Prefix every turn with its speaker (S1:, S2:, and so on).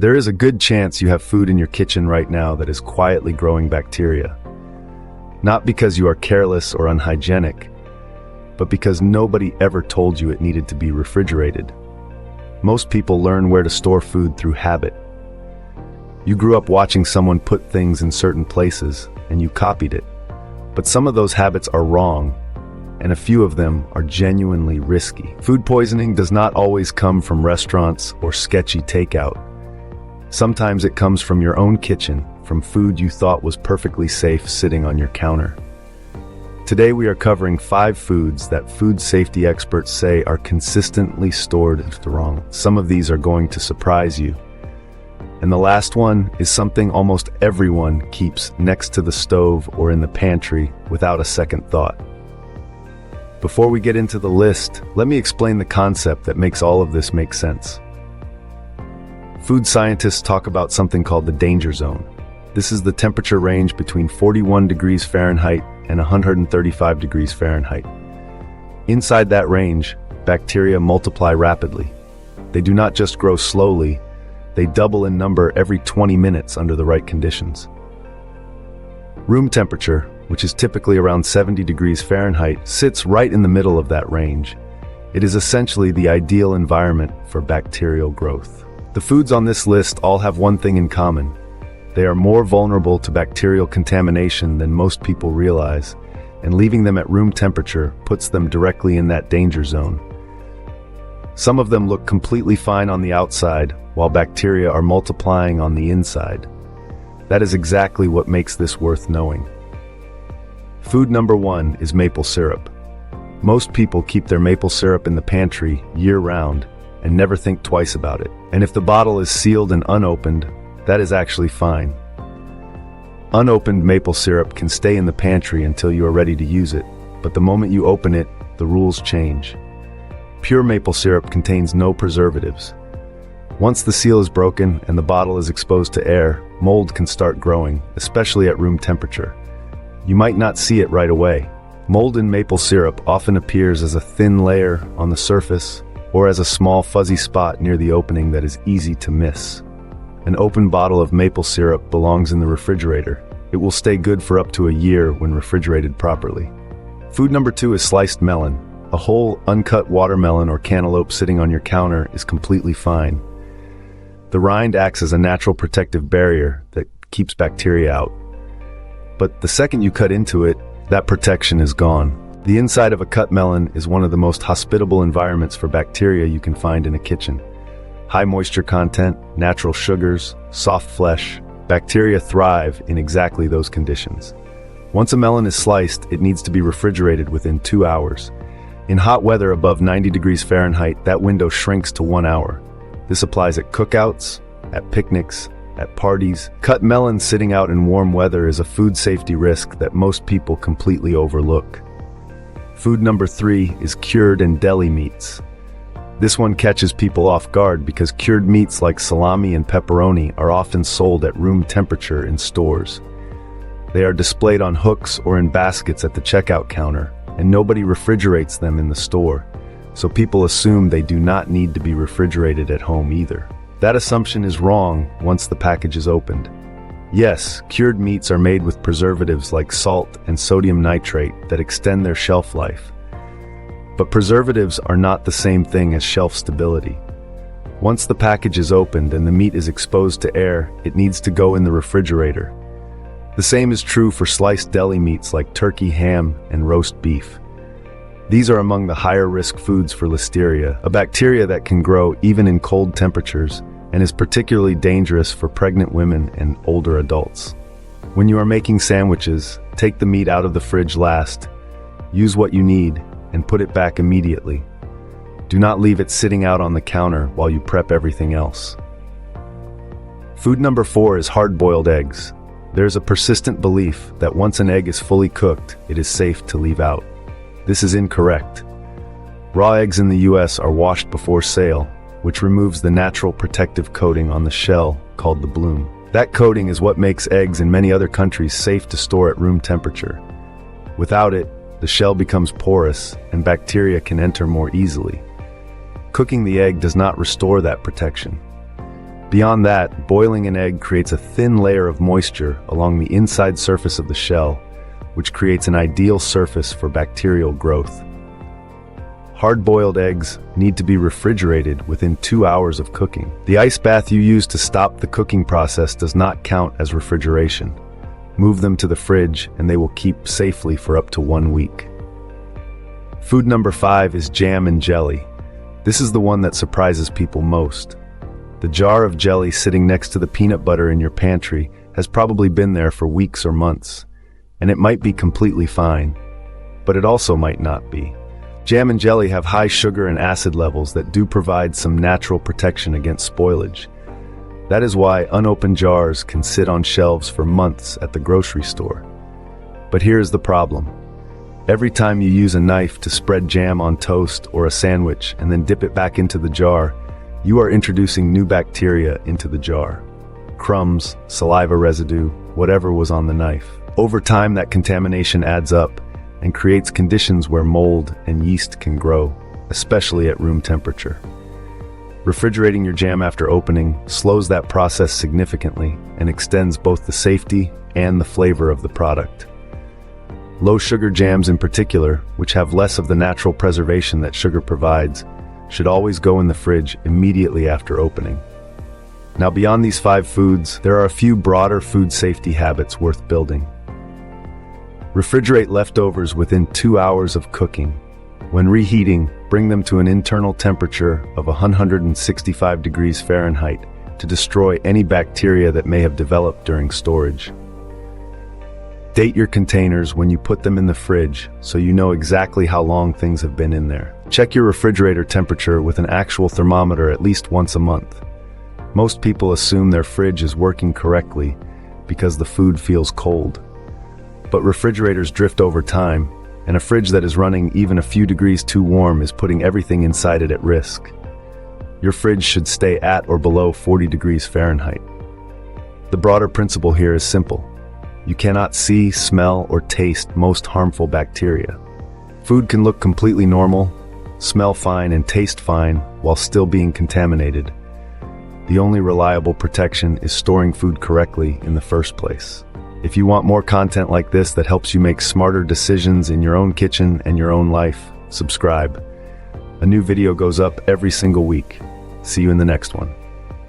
S1: There is a good chance you have food in your kitchen right now that is quietly growing bacteria. Not because you are careless or unhygienic, but because nobody ever told you it needed to be refrigerated. Most people learn where to store food through habit. You grew up watching someone put things in certain places, and you copied it. But some of those habits are wrong, and a few of them are genuinely risky. Food poisoning does not always come from restaurants or sketchy takeout. Sometimes it comes from your own kitchen, from food you thought was perfectly safe sitting on your counter. Today we are covering 5 foods that food safety experts say are consistently stored wrong. Some of these are going to surprise you. And the last one is something almost everyone keeps next to the stove or in the pantry without a second thought. Before we get into the list, let me explain the concept that makes all of this make sense. Food scientists talk about something called the danger zone. This is the temperature range between 41 degrees Fahrenheit and 135 degrees Fahrenheit. Inside that range, bacteria multiply rapidly. They do not just grow slowly, they double in number every 20 minutes under the right conditions. Room temperature, which is typically around 70 degrees Fahrenheit, sits right in the middle of that range. It is essentially the ideal environment for bacterial growth. The foods on this list all have one thing in common. They are more vulnerable to bacterial contamination than most people realize, and leaving them at room temperature puts them directly in that danger zone. Some of them look completely fine on the outside, while bacteria are multiplying on the inside. That is exactly what makes this worth knowing. Food number 1 is maple syrup. Most people keep their maple syrup in the pantry year-round and never think twice about it. And if the bottle is sealed and unopened, that is actually fine. Unopened maple syrup can stay in the pantry until you are ready to use it, but the moment you open it, the rules change. Pure maple syrup contains no preservatives. Once the seal is broken and the bottle is exposed to air, mold can start growing, especially at room temperature. You might not see it right away. Mold in maple syrup often appears as a thin layer on the surface or as a small fuzzy spot near the opening that is easy to miss. An open bottle of maple syrup belongs in the refrigerator. It will stay good for up to a year when refrigerated properly. Food number 2 is sliced melon. A whole, uncut watermelon or cantaloupe sitting on your counter is completely fine. The rind acts as a natural protective barrier that keeps bacteria out. But the second you cut into it, that protection is gone. The inside of a cut melon is one of the most hospitable environments for bacteria you can find in a kitchen. High moisture content, natural sugars, soft flesh. Bacteria thrive in exactly those conditions. Once a melon is sliced, it needs to be refrigerated within 2 hours. In hot weather above 90 degrees Fahrenheit, that window shrinks to 1 hour. This applies at cookouts, at picnics, at parties. Cut melon sitting out in warm weather is a food safety risk that most people completely overlook. Food number 3 is cured and deli meats. This one catches people off guard because cured meats like salami and pepperoni are often sold at room temperature in stores. They are displayed on hooks or in baskets at the checkout counter, and nobody refrigerates them in the store, so people assume they do not need to be refrigerated at home either. That assumption is wrong once the package is opened. Yes, cured meats are made with preservatives like salt and sodium nitrate that extend their shelf life. But preservatives are not the same thing as shelf stability. Once the package is opened and the meat is exposed to air, it needs to go in the refrigerator. The same is true for sliced deli meats like turkey, ham, and roast beef. These are among the higher risk foods for listeria, a bacteria that can grow even in cold temperatures and is particularly dangerous for pregnant women and older adults. When you are making sandwiches, take the meat out of the fridge last, use what you need, and put it back immediately. Do not leave it sitting out on the counter while you prep everything else. Food number 4 is hard-boiled eggs. There is a persistent belief that once an egg is fully cooked, it is safe to leave out. This is incorrect. Raw eggs in the US are washed before sale, which removes the natural protective coating on the shell called the bloom. That coating is what makes eggs in many other countries safe to store at room temperature. Without it, the shell becomes porous and bacteria can enter more easily. Cooking the egg does not restore that protection. Beyond that, boiling an egg creates a thin layer of moisture along the inside surface of the shell, which creates an ideal surface for bacterial growth. Hard-boiled eggs need to be refrigerated within 2 hours of cooking. The ice bath you use to stop the cooking process does not count as refrigeration. Move them to the fridge and they will keep safely for up to 1 week. Food number 5 is jam and jelly. This is the one that surprises people most. The jar of jelly sitting next to the peanut butter in your pantry has probably been there for weeks or months, and it might be completely fine, but it also might not be. Jam and jelly have high sugar and acid levels that do provide some natural protection against spoilage. That is why unopened jars can sit on shelves for months at the grocery store. But here's the problem. Every time you use a knife to spread jam on toast or a sandwich and then dip it back into the jar, you are introducing new bacteria into the jar. Crumbs, saliva residue, whatever was on the knife. Over time, that contamination adds up and creates conditions where mold and yeast can grow, especially at room temperature. Refrigerating your jam after opening slows that process significantly and extends both the safety and the flavor of the product. Low-sugar jams in particular, which have less of the natural preservation that sugar provides, should always go in the fridge immediately after opening. Now, beyond these 5 foods, there are a few broader food safety habits worth building. Refrigerate leftovers within 2 hours of cooking. When reheating, bring them to an internal temperature of 165 degrees Fahrenheit to destroy any bacteria that may have developed during storage. Date your containers when you put them in the fridge so you know exactly how long things have been in there. Check your refrigerator temperature with an actual thermometer at least once a month. Most people assume their fridge is working correctly because the food feels cold. But refrigerators drift over time, and a fridge that is running even a few degrees too warm is putting everything inside it at risk. Your fridge should stay at or below 40 degrees Fahrenheit. The broader principle here is simple. You cannot see, smell, or taste most harmful bacteria. Food can look completely normal, smell fine, and taste fine while still being contaminated. The only reliable protection is storing food correctly in the first place. If you want more content like this that helps you make smarter decisions in your own kitchen and your own life, subscribe. A new video goes up every single week. See you in the next one.